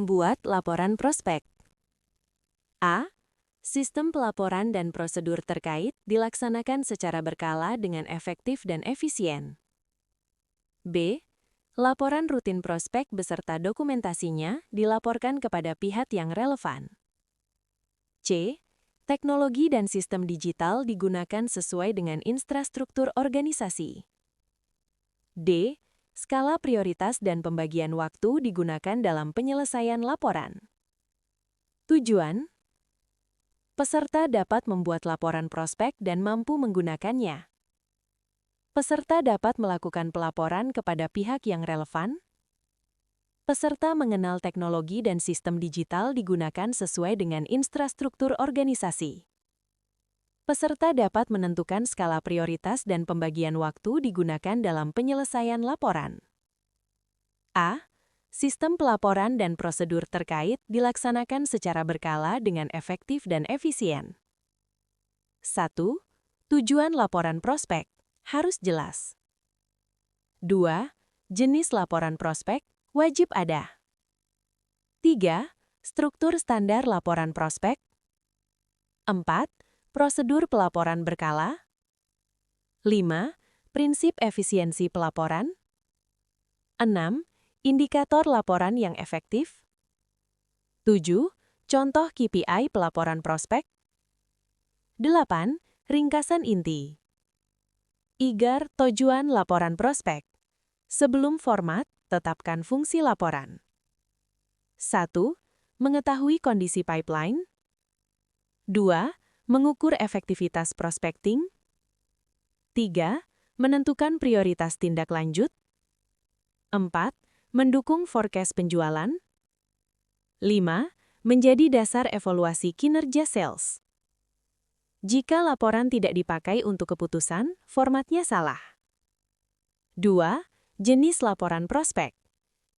Membuat laporan prospek. A. Sistem pelaporan dan prosedur terkait dilaksanakan secara berkala dengan efektif dan efisien. B. Laporan rutin prospek beserta dokumentasinya dilaporkan kepada pihak yang relevan. C. Teknologi dan sistem digital digunakan sesuai dengan infrastruktur organisasi. D. Skala prioritas dan pembagian waktu digunakan dalam penyelesaian laporan. Tujuan: peserta dapat membuat laporan prospek dan mampu menggunakannya. Peserta dapat melakukan pelaporan kepada pihak yang relevan. Peserta mengenal teknologi dan sistem digital digunakan sesuai dengan infrastruktur organisasi. Peserta dapat menentukan skala prioritas dan pembagian waktu digunakan dalam penyelesaian laporan. A. Sistem pelaporan dan prosedur terkait dilaksanakan secara berkala dengan efektif dan efisien. 1. Tujuan laporan prospek harus jelas. 2. Jenis laporan prospek wajib ada. 3. Struktur standar laporan prospek. 4. Prosedur pelaporan berkala. 5. Prinsip efisiensi pelaporan. 6. Indikator laporan yang efektif. 7. Contoh KPI pelaporan prospek. 8. Ringkasan inti. Igar tujuan laporan prospek. Sebelum format, tetapkan fungsi laporan. 1. Mengetahui kondisi pipeline. 2. Mengukur efektivitas prospecting. 3. Menentukan prioritas tindak lanjut. 4. Mendukung forecast penjualan. 5. Menjadi dasar evaluasi kinerja sales. Jika laporan tidak dipakai untuk keputusan, formatnya salah. 2. Jenis laporan prospek.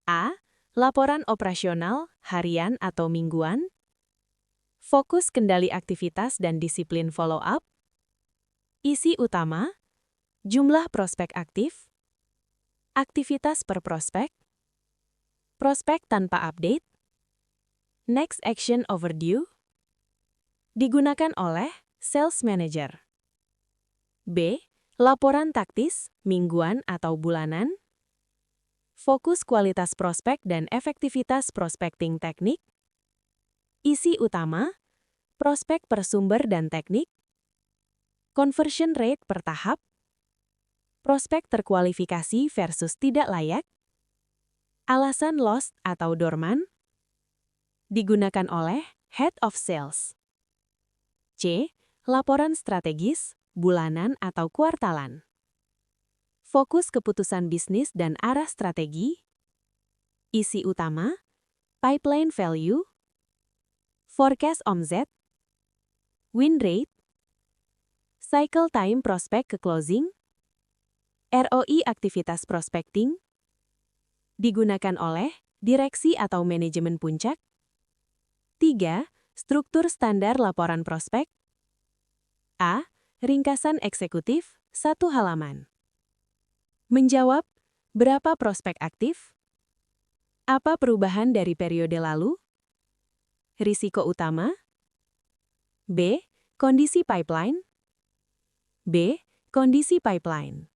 A. Laporan operasional, harian atau mingguan. Fokus kendali aktivitas dan disiplin follow-up. Isi utama: jumlah prospek aktif, aktivitas per prospek, prospek tanpa update, next action overdue. Digunakan oleh sales manager. B. Laporan taktis, mingguan atau bulanan. Fokus kualitas prospek dan efektivitas prospecting teknik. Isi utama: prospek per sumber dan teknik, conversion rate per tahap, prospek terkualifikasi versus tidak layak, alasan lost atau dorman. Digunakan oleh Head of Sales. C. Laporan strategis, bulanan atau kuartalan. Fokus keputusan bisnis dan arah strategi. Isi utama: pipeline value, forecast omzet, win rate, cycle time prospek ke closing, ROI aktivitas prospecting. Digunakan oleh direksi atau manajemen puncak. 3. Struktur standar laporan prospek. A. Ringkasan eksekutif, 1 halaman. Menjawab: berapa prospek aktif? Apa perubahan dari periode lalu? Risiko utama. B. Kondisi pipeline. B. Kondisi pipeline.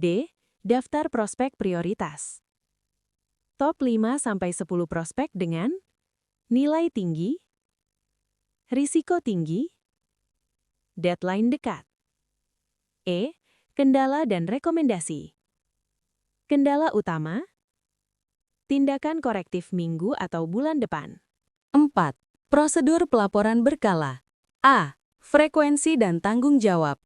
D. Daftar prospek prioritas. Top 5-10 prospek dengan nilai tinggi, risiko tinggi, deadline dekat. E. Kendala dan rekomendasi. Kendala utama: tindakan korektif minggu atau bulan depan. 4. Prosedur pelaporan berkala. A. Frekuensi dan tanggung jawab.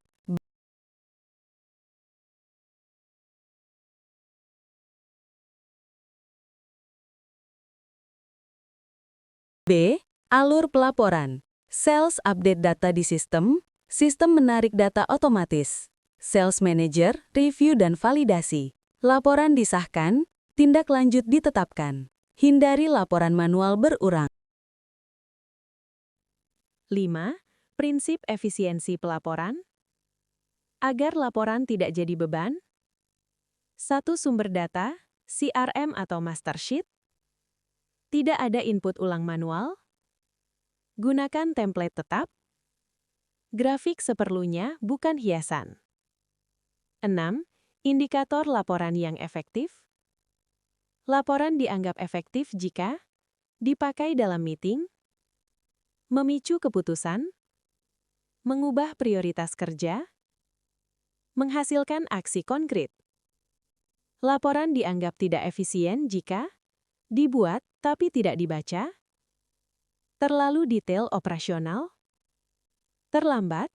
B. Alur pelaporan. Sales update data di sistem, sistem menarik data otomatis. Sales manager, review dan validasi. Laporan disahkan, tindak lanjut ditetapkan. Hindari laporan manual berulang. 5. Prinsip efisiensi pelaporan. Agar laporan tidak jadi beban. Satu sumber data, CRM atau master sheet. Tidak ada input ulang manual. Gunakan template tetap. Grafik seperlunya, bukan hiasan. 6. Indikator laporan yang efektif. Laporan dianggap efektif jika dipakai dalam meeting, memicu keputusan, mengubah prioritas kerja, menghasilkan aksi konkret. Laporan dianggap tidak efisien jika dibuat tapi tidak dibaca, terlalu detail operasional, terlambat,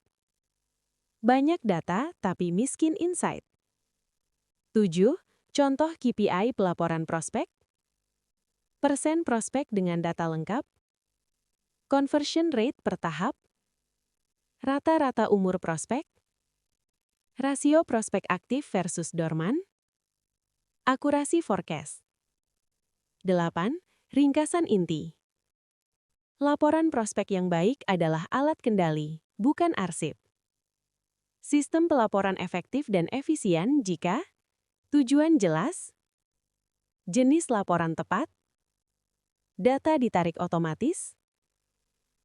banyak data tapi miskin insight. 7. Contoh KPI pelaporan prospek. Persen prospek dengan data lengkap. Conversion rate per tahap. Rata-rata umur prospek. Rasio prospek aktif versus dorman. Akurasi forecast. 8. Ringkasan inti. Laporan prospek yang baik adalah alat kendali, bukan arsip. Sistem pelaporan efektif dan efisien jika tujuan jelas, jenis laporan tepat, data ditarik otomatis,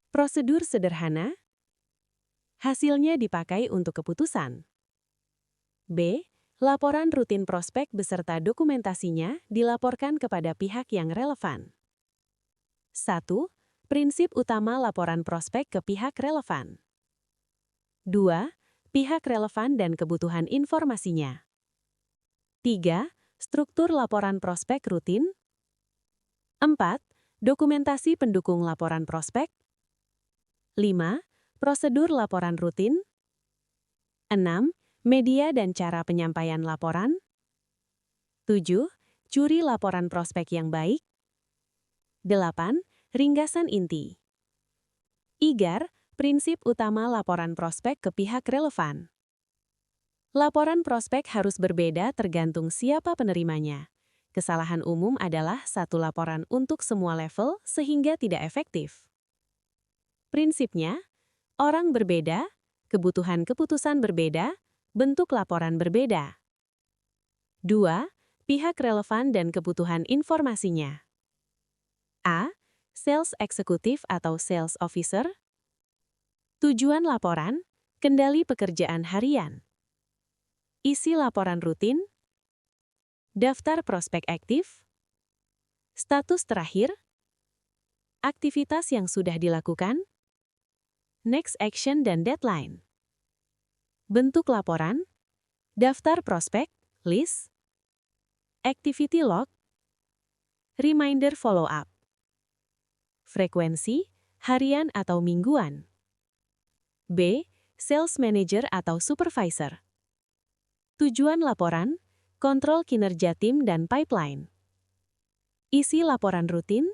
prosedur sederhana, hasilnya dipakai untuk keputusan. B. Laporan rutin prospek beserta dokumentasinya dilaporkan kepada pihak yang relevan. 1. Prinsip utama laporan prospek ke pihak relevan. 2. Pihak relevan dan kebutuhan informasinya. 3. Struktur laporan prospek rutin. 4. Dokumentasi pendukung laporan prospek. 5. Prosedur laporan rutin. 6. Media dan cara penyampaian laporan. 7. Curi laporan prospek yang baik. 8. Ringkasan inti. IGAR, prinsip utama laporan prospek ke pihak relevan. Laporan prospek harus berbeda tergantung siapa penerimanya. Kesalahan umum adalah satu laporan untuk semua level sehingga tidak efektif. Prinsipnya, orang berbeda, kebutuhan keputusan berbeda, bentuk laporan berbeda. 2. Pihak relevan dan kebutuhan informasinya. A. Sales eksekutif atau sales officer. Tujuan laporan, kendali pekerjaan harian. Isi laporan rutin. Daftar prospek aktif. Status terakhir. Aktivitas yang sudah dilakukan. Next action dan deadline. Bentuk laporan. Daftar prospek, list. Activity log. Reminder follow-up. Frekuensi, harian atau mingguan. B. Sales manager atau supervisor. Tujuan laporan, kontrol kinerja tim dan pipeline. Isi laporan rutin.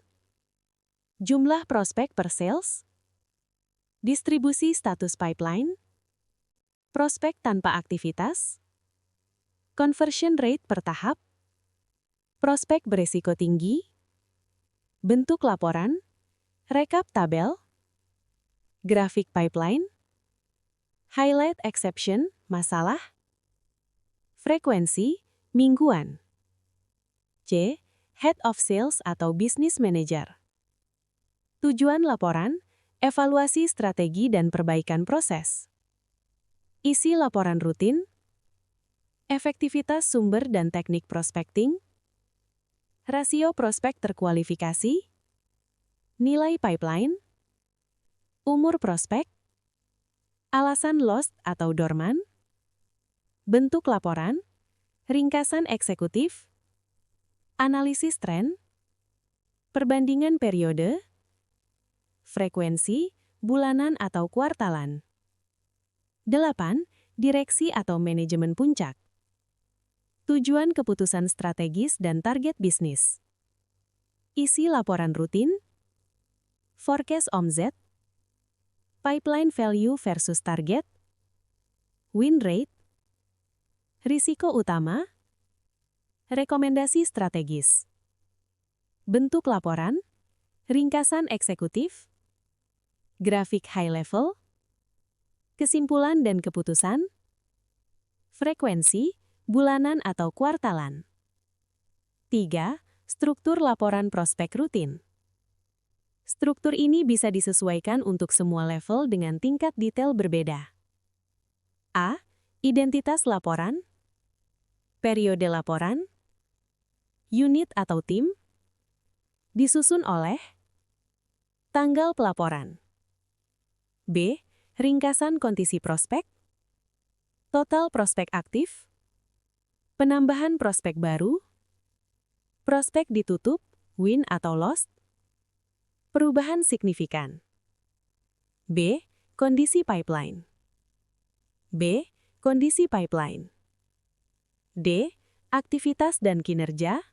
Jumlah prospek per sales. Distribusi status pipeline. Prospek tanpa aktivitas. Conversion rate per tahap. Prospek beresiko tinggi. Bentuk laporan. Rekap tabel. Grafik pipeline. Highlight exception, masalah. Frekuensi, mingguan. C. Head of Sales atau Business Manager. Tujuan laporan, evaluasi strategi dan perbaikan proses. Isi laporan rutin. Efektivitas sumber dan teknik prospecting. Rasio prospek terkualifikasi. Nilai pipeline. Umur prospek. Alasan lost atau dorman. Bentuk laporan. Ringkasan eksekutif. Analisis tren. Perbandingan periode. Frekuensi, bulanan atau kuartalan. 8. Direksi atau manajemen puncak. Tujuan keputusan strategis dan target bisnis. Isi laporan rutin. Forecast omzet. Pipeline value versus target. Win rate. Risiko utama. Rekomendasi strategis. Bentuk laporan. Ringkasan eksekutif. Grafik high level. kesimpulan dan keputusan, frekuensi, bulanan atau kuartalan. 3. Struktur laporan prospek rutin. Struktur ini bisa disesuaikan untuk semua level dengan tingkat detail berbeda. A. Identitas laporan, periode laporan, unit atau tim, disusun oleh, tanggal pelaporan. B. Ringkasan kondisi prospek, total prospek aktif, penambahan prospek baru, prospek ditutup, win atau lost, perubahan signifikan. B. Kondisi pipeline. B. Kondisi pipeline. D. Aktivitas dan kinerja,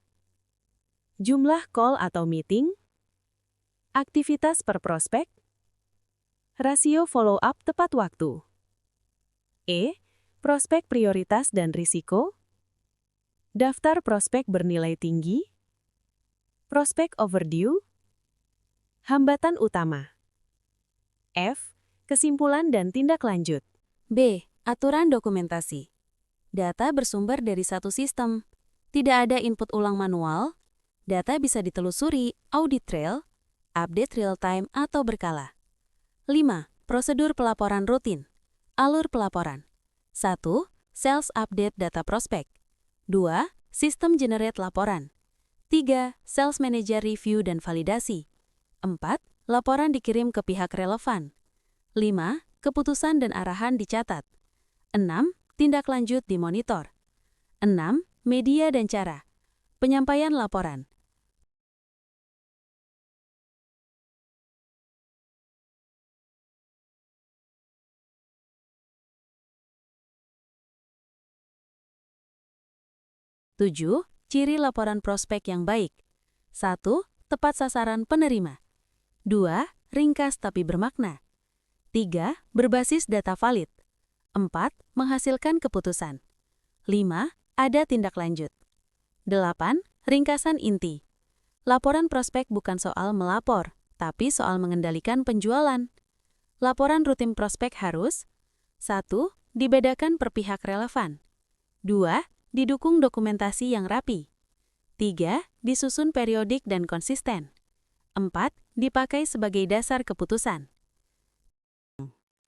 jumlah call atau meeting, aktivitas per prospek, rasio follow-up tepat waktu. E. Prospek prioritas dan risiko, daftar prospek bernilai tinggi, prospek overdue, hambatan utama. F. Kesimpulan dan tindak lanjut. B. Aturan dokumentasi. Data bersumber dari satu sistem. Tidak ada input ulang manual. Data bisa ditelusuri, audit trail, update real-time atau berkala. 5. Prosedur pelaporan rutin. Alur pelaporan. 1. Sales update data prospek. 2. Sistem generate laporan. 3. Sales manager review dan validasi. 4. Laporan dikirim ke pihak relevan. 5. Keputusan dan arahan dicatat. 6. Tindak lanjut dimonitor. 6. Media dan cara. Penyampaian laporan. Tujuh, ciri laporan prospek yang baik. 1. Tepat sasaran penerima. 2. Ringkas tapi bermakna. 3. Berbasis data valid. 4. Menghasilkan keputusan. 5. Ada tindak lanjut. 8. Ringkasan inti. Laporan prospek bukan soal melapor, tapi soal mengendalikan penjualan. Laporan rutin prospek harus 1. Dibedakan per pihak relevan. 2. Didukung dokumentasi yang rapi. 3. Disusun periodik dan konsisten. 4. Dipakai sebagai dasar keputusan.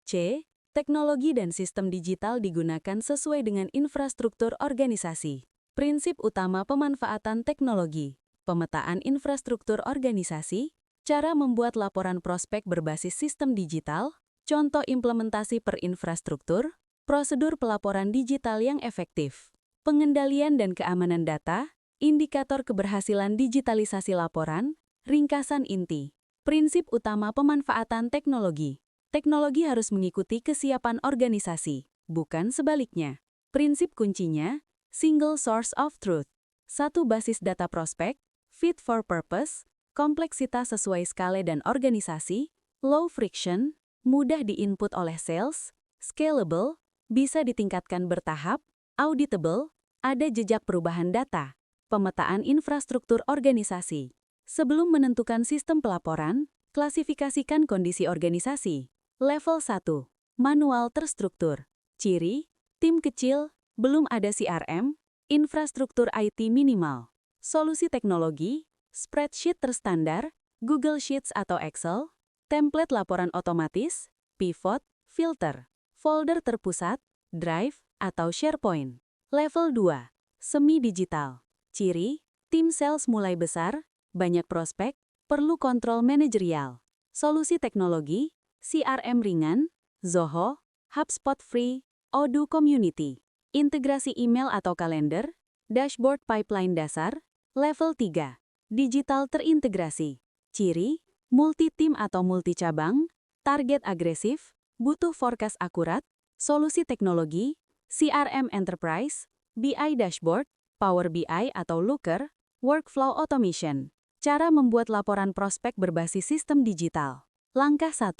C. Teknologi dan sistem digital digunakan sesuai dengan infrastruktur organisasi. Prinsip utama pemanfaatan teknologi. Pemetaan infrastruktur organisasi, cara membuat laporan prospek berbasis sistem digital, contoh implementasi per infrastruktur, prosedur pelaporan digital yang efektif. Pengendalian dan keamanan data, indikator keberhasilan digitalisasi laporan, ringkasan inti. Prinsip utama pemanfaatan teknologi. Teknologi harus mengikuti kesiapan organisasi, bukan sebaliknya. Prinsip kuncinya, single source of truth. 1. Basis data prospek, fit for purpose, kompleksitas sesuai skala dan organisasi, low friction, mudah diinput oleh sales, scalable, bisa ditingkatkan bertahap, auditable, ada jejak perubahan data, pemetaan infrastruktur organisasi. Sebelum menentukan sistem pelaporan, klasifikasikan kondisi organisasi. Level 1. Manual terstruktur. Ciri, tim kecil, belum ada CRM, infrastruktur IT minimal. Solusi teknologi, spreadsheet terstandar, Google Sheets atau Excel, template laporan otomatis, pivot, filter, folder terpusat, Drive, atau SharePoint. Level 2. Semi-digital. Ciri, tim sales mulai besar, banyak prospek, perlu kontrol manajerial. Solusi teknologi, CRM ringan, Zoho, HubSpot Free, Odoo Community. Integrasi email atau kalender, dashboard pipeline dasar. Level 3. Digital terintegrasi. Ciri, multi-tim atau multi-cabang, target agresif, butuh forecast akurat, solusi teknologi, CRM Enterprise, BI Dashboard, Power BI atau Looker, workflow automation. Cara membuat laporan prospek berbasis sistem digital. Langkah 1.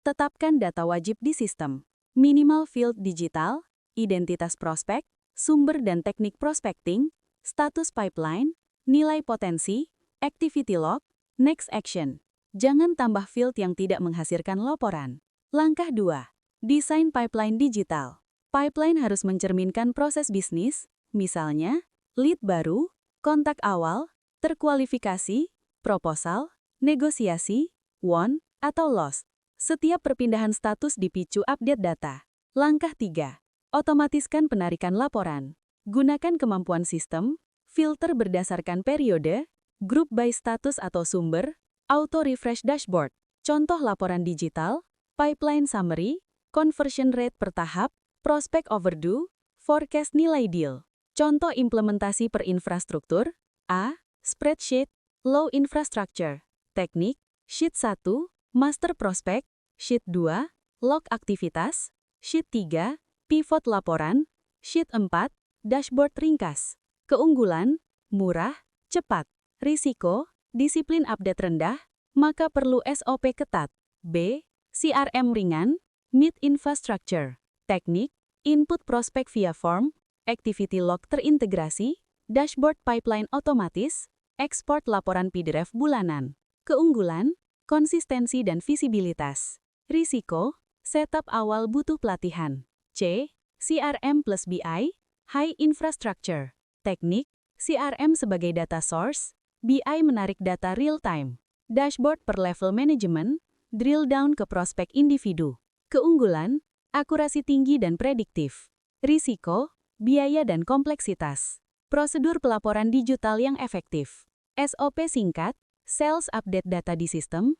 Tetapkan data wajib di sistem. Minimal field digital, identitas prospek, sumber dan teknik prospecting, status pipeline, nilai potensi, activity log, next action. Jangan tambah field yang tidak menghasilkan laporan. Langkah 2. Desain pipeline digital. Pipeline harus mencerminkan proses bisnis, misalnya lead baru, kontak awal, terkualifikasi, proposal, negosiasi, won, atau lost. Setiap perpindahan status dipicu update data. Langkah 3. Otomatiskan penarikan laporan. Gunakan kemampuan sistem, filter berdasarkan periode, group by status atau sumber, auto-refresh dashboard. Contoh laporan digital, pipeline summary, conversion rate per tahap, prospek overdue, forecast nilai deal. Contoh implementasi per infrastruktur, A. Spreadsheet, low infrastructure. Teknik, Sheet 1, master prospek, Sheet 2, log aktivitas, Sheet 3, pivot laporan, Sheet 4, dashboard ringkas. Keunggulan, murah, cepat. Risiko, disiplin update rendah, maka perlu SOP ketat. B. CRM ringan, mid infrastructure. Teknik, input prospek via form, activity log terintegrasi, dashboard pipeline otomatis, ekspor laporan PDF bulanan. Keunggulan, konsistensi dan visibilitas. Risiko, setup awal butuh pelatihan. C. CRM plus BI, high infrastructure. Teknik, CRM sebagai data source, BI menarik data real time. Dashboard per level management, drill down ke prospek individu. Keunggulan, akurasi tinggi dan prediktif. Risiko, biaya dan kompleksitas. Prosedur pelaporan digital yang efektif. SOP singkat, sales update data di sistem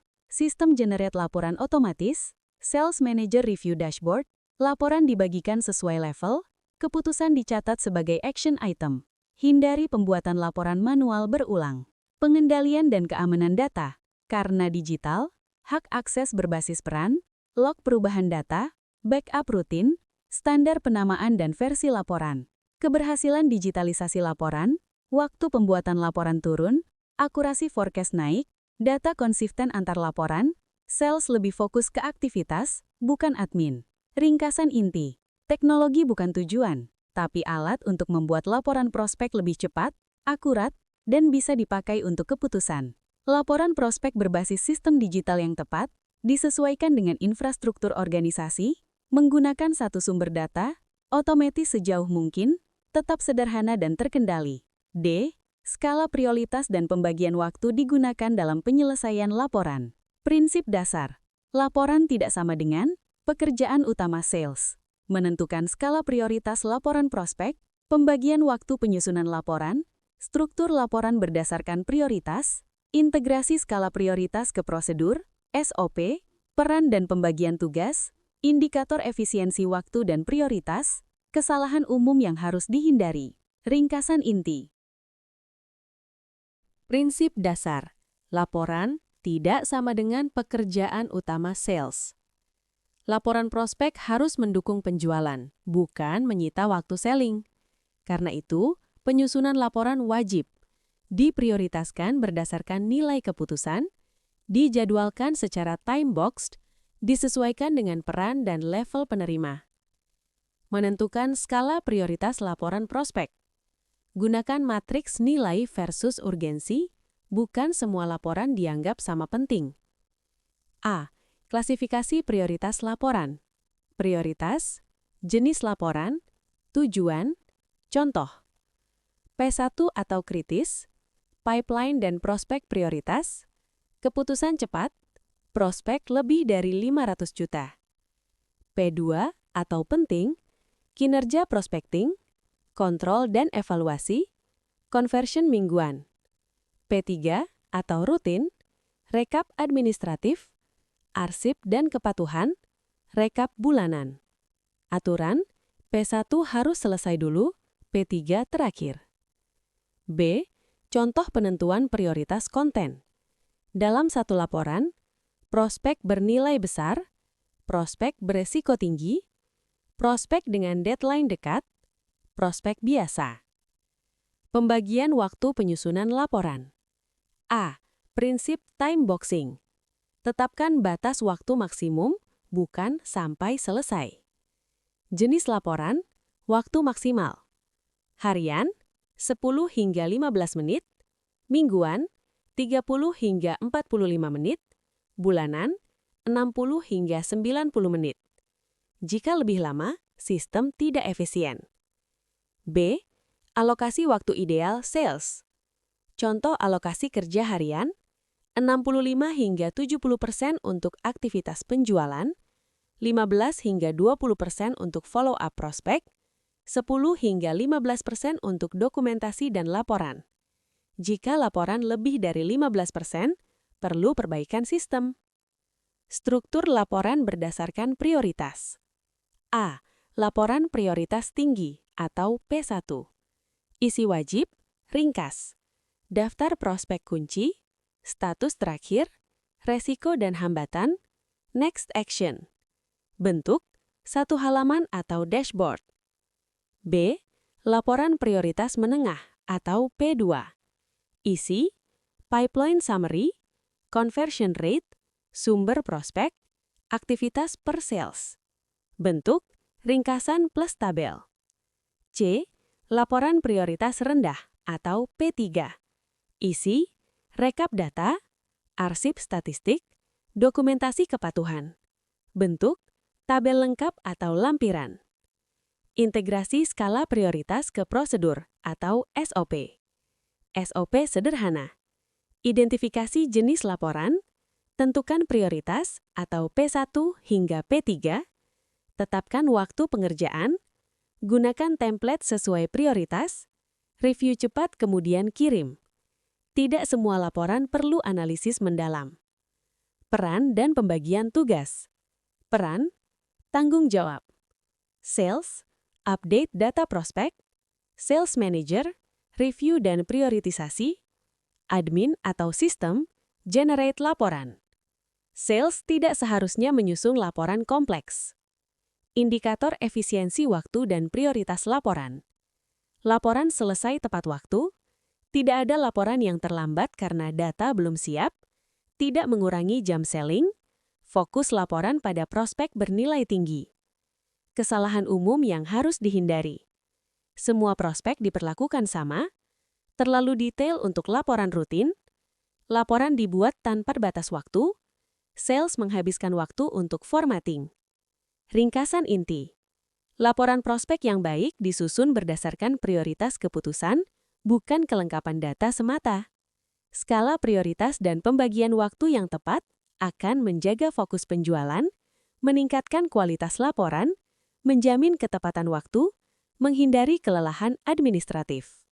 generate laporan otomatis, sales manager review dashboard, laporan dibagikan sesuai level, keputusan dicatat sebagai action item. Hindari pembuatan laporan manual berulang. Pengendalian dan keamanan data. Karena digital, hak akses berbasis peran, log perubahan data, backup rutin, standar penamaan dan versi laporan. Keberhasilan digitalisasi laporan, waktu pembuatan laporan turun, akurasi forecast naik, data konsisten antar laporan, sales lebih fokus ke aktivitas, bukan admin. Ringkasan inti, teknologi bukan tujuan, tapi alat untuk membuat laporan prospek lebih cepat, akurat, dan bisa dipakai untuk keputusan. Laporan prospek berbasis sistem digital yang tepat, disesuaikan dengan infrastruktur organisasi, menggunakan satu sumber data, otomatis sejauh mungkin, tetap sederhana dan terkendali. D. Skala prioritas dan pembagian waktu digunakan dalam penyelesaian laporan. Prinsip dasar. Laporan tidak sama dengan pekerjaan utama sales. Menentukan skala prioritas laporan prospek, pembagian waktu penyusunan laporan, struktur laporan berdasarkan prioritas, integrasi skala prioritas ke prosedur, SOP, peran dan pembagian tugas, indikator efisiensi waktu dan prioritas, kesalahan umum yang harus dihindari. Ringkasan inti. Prinsip dasar. Laporan tidak sama dengan pekerjaan utama sales. Laporan prospek harus mendukung penjualan, bukan menyita waktu selling. Karena itu, penyusunan laporan wajib diprioritaskan berdasarkan nilai keputusan, dijadwalkan secara time-boxed, disesuaikan dengan peran dan level penerima. Menentukan skala prioritas laporan prospek. Gunakan matriks nilai versus urgensi, bukan semua laporan dianggap sama penting. A. Klasifikasi prioritas laporan. Prioritas, jenis laporan, tujuan, contoh. P1 atau kritis, pipeline dan prospek prioritas, keputusan cepat, prospek lebih dari 500 juta. P2 atau penting, kinerja prospecting, kontrol dan evaluasi, conversion mingguan. P3 atau rutin, rekap administratif, arsip dan kepatuhan, rekap bulanan. Aturan, P1 harus selesai dulu, P3 terakhir. B. Contoh penentuan prioritas konten. Dalam satu laporan, prospek bernilai besar, prospek beresiko tinggi, prospek dengan deadline dekat, prospek biasa. Pembagian waktu penyusunan laporan. A. Prinsip time boxing. Tetapkan batas waktu maksimum, bukan sampai selesai. Jenis laporan, waktu maksimal. Harian, 10 hingga 15 menit, mingguan, 30 hingga 45 menit, bulanan, 60 hingga 90 menit. Jika lebih lama, sistem tidak efisien. B. Alokasi waktu ideal sales. Contoh alokasi kerja harian, 65 hingga 70% untuk aktivitas penjualan, 15 hingga 20% untuk follow-up prospek, 10 hingga 15% untuk dokumentasi dan laporan. Jika laporan lebih dari 15%, perlu perbaikan sistem. Struktur laporan berdasarkan prioritas. A. Laporan prioritas tinggi atau P1. Isi wajib, ringkas. Daftar prospek kunci, status terakhir, resiko dan hambatan, next action. Bentuk, 1 halaman atau dashboard. B. Laporan prioritas menengah atau P2. Isi, pipeline summary, conversion rate, sumber prospek, aktivitas per sales. Bentuk, ringkasan plus tabel. C. Laporan prioritas rendah atau P3. Isi, rekap data, arsip statistik, dokumentasi kepatuhan. Bentuk, tabel lengkap atau lampiran. Integrasi skala prioritas ke prosedur atau SOP. SOP sederhana. Identifikasi jenis laporan, tentukan prioritas atau P1 hingga P3, tetapkan waktu pengerjaan, gunakan template sesuai prioritas, review cepat kemudian kirim. Tidak semua laporan perlu analisis mendalam. Peran dan pembagian tugas. Peran, tanggung jawab. Sales, update data prospek. Sales manager, review dan prioritisasi. Admin atau sistem, generate laporan. Sales tidak seharusnya menyusun laporan kompleks. Indikator efisiensi waktu dan prioritas laporan. Laporan selesai tepat waktu. Tidak ada laporan yang terlambat karena data belum siap. Tidak mengurangi jam selling. Fokus laporan pada prospek bernilai tinggi. Kesalahan umum yang harus dihindari. Semua prospek diperlakukan sama, terlalu detail untuk laporan rutin, laporan dibuat tanpa batas waktu, sales menghabiskan waktu untuk formatting. Ringkasan inti. Laporan prospek yang baik disusun berdasarkan prioritas keputusan, bukan kelengkapan data semata. Skala prioritas dan pembagian waktu yang tepat akan menjaga fokus penjualan, meningkatkan kualitas laporan, menjamin ketepatan waktu, menghindari kelelahan administratif.